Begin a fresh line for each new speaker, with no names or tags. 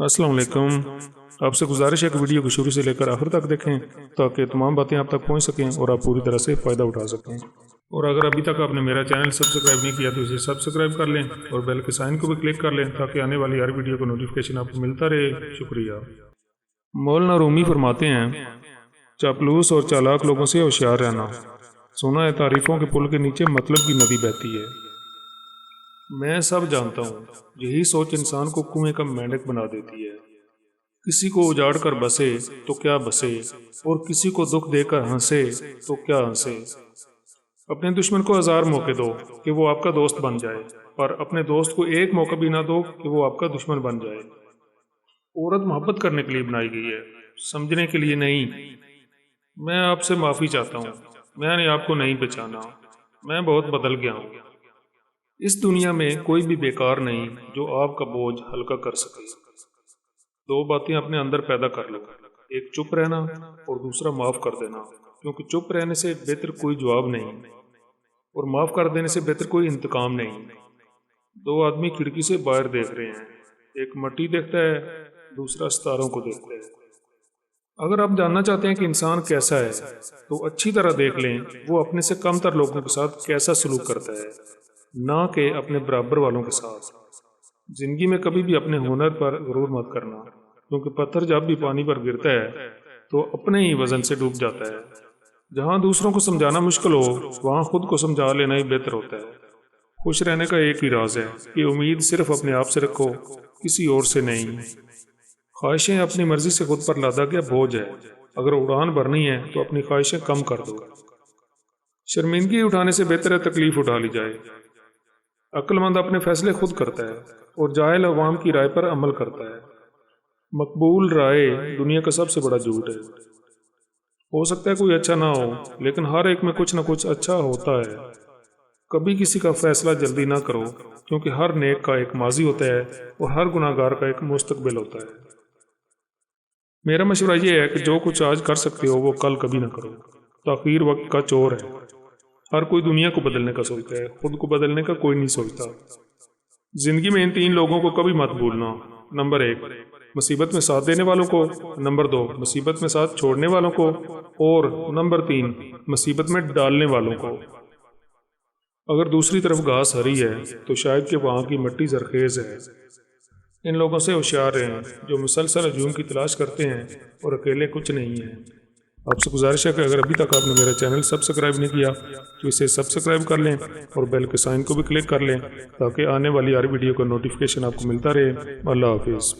السلام علیکم۔ آپ سے گزارش ہے کہ ویڈیو کو شروع سے لے کر آخر تک دیکھیں تاکہ تمام باتیں آپ تک پہنچ سکیں اور آپ پوری طرح سے فائدہ اٹھا سکیں۔ اور اگر ابھی تک آپ نے میرا چینل سبسکرائب نہیں کیا تو اسے سبسکرائب کر لیں اور بیل کے سائن کو بھی کلک کر لیں تاکہ آنے والی ہر ویڈیو کو نوٹیفیکیشن آپ کو ملتا رہے۔ شکریہ۔ مولانا رومی فرماتے ہیں، چاپلوس اور چالاک لوگوں سے ہوشیار رہنا۔ سنا ہے تعریفوں کے پل کے نیچے مطلب کی ندی بہتی ہے۔ میں سب جانتا ہوں، یہی سوچ انسان کو کنویں کا مینڈک بنا دیتی ہے۔ کسی کو اجاڑ کر بسے تو کیا بسے اور کسی کو دکھ دے کر ہنسے تو کیا ہنسے۔ اپنے دشمن کو 1000 موقع دو کہ وہ آپ کا دوست بن جائے، پر اپنے دوست کو ایک موقع بھی نہ دو کہ وہ آپ کا دشمن بن جائے۔ عورت محبت کرنے کے لیے بنائی گئی ہے، سمجھنے کے لیے نہیں۔ میں آپ سے معافی چاہتا ہوں، میں نے آپ کو نہیں پہچانا، میں بہت بدل گیا ہوں۔ اس دنیا میں کوئی بھی بیکار نہیں جو آپ کا بوجھ ہلکا کر سکے۔ دو باتیں اپنے اندر پیدا کر لو، ایک چپ رہنا اور دوسرا معاف کر دینا، کیونکہ چپ رہنے سے بہتر کوئی جواب نہیں اور معاف کر دینے سے بہتر کوئی انتقام نہیں۔ دو آدمی کھڑکی سے باہر دیکھ رہے ہیں، ایک مٹی دیکھتا ہے، دوسرا ستاروں کو دیکھتا ہے۔ اگر آپ جاننا چاہتے ہیں کہ انسان کیسا ہے تو اچھی طرح دیکھ لیں وہ اپنے سے کم تر لوگوں کے ساتھ کیسا سلوک کرتا ہے، نہ کہ اپنے برابر والوں کے ساتھ۔ زندگی میں کبھی بھی اپنے ہنر پر غرور مت کرنا، کیونکہ پتھر جب بھی پانی پر گرتا ہے تو اپنے ہی وزن سے ڈوب جاتا ہے۔ جہاں دوسروں کو سمجھانا مشکل ہو وہاں خود کو سمجھا لینا ہی بہتر ہوتا ہے۔ خوش رہنے کا ایک ہی راز ہے کہ امید صرف اپنے آپ سے رکھو، کسی اور سے نہیں۔ خواہشیں اپنی مرضی سے خود پر لادا گیا بوجھ ہے، اگر اڑان بھرنی ہے تو اپنی خواہشیں کم کر دو۔ شرمندگی اٹھانے سے بہتر ہے تکلیف اٹھا لی جائے۔ عقل مند اپنے فیصلے خود کرتا ہے اور جاہل عوام کی رائے پر عمل کرتا ہے۔ مقبول رائے دنیا کا سب سے بڑا جھوٹ ہے۔ ہو سکتا ہے کوئی اچھا نہ ہو، لیکن ہر ایک میں کچھ نہ کچھ اچھا ہوتا ہے۔ کبھی کسی کا فیصلہ جلدی نہ کرو، کیونکہ ہر نیک کا ایک ماضی ہوتا ہے اور ہر گناہ گار کا ایک مستقبل ہوتا ہے۔ میرا مشورہ یہ ہے کہ جو کچھ آج کر سکتے ہو وہ کل کبھی نہ کرو۔ تاخیر وقت کا چور ہے۔ ہر کوئی دنیا کو بدلنے کا سوچتا ہے، خود کو بدلنے کا کوئی نہیں سوچتا۔ زندگی میں ان 3 لوگوں کو کبھی مت بھولنا۔ نمبر 1، مصیبت میں ساتھ دینے والوں کو۔ نمبر 2، مصیبت میں ساتھ چھوڑنے والوں کو۔ اور نمبر 3، مصیبت میں ڈالنے والوں کو۔ اگر دوسری طرف گھاس ہری ہے تو شاید کہ وہاں کی مٹی زرخیز ہے۔ ان لوگوں سے ہوشیار رہیں جو مسلسل ہجوم کی تلاش کرتے ہیں اور اکیلے کچھ نہیں ہیں۔ آپ سے گزارش ہے کہ اگر ابھی تک آپ نے میرا چینل سبسکرائب نہیں کیا تو اسے سبسکرائب کر لیں اور بیل کے سائن کو بھی کلک کر لیں تاکہ آنے والی ہر ویڈیو کا نوٹیفیکیشن آپ کو ملتا رہے۔ اللہ حافظ۔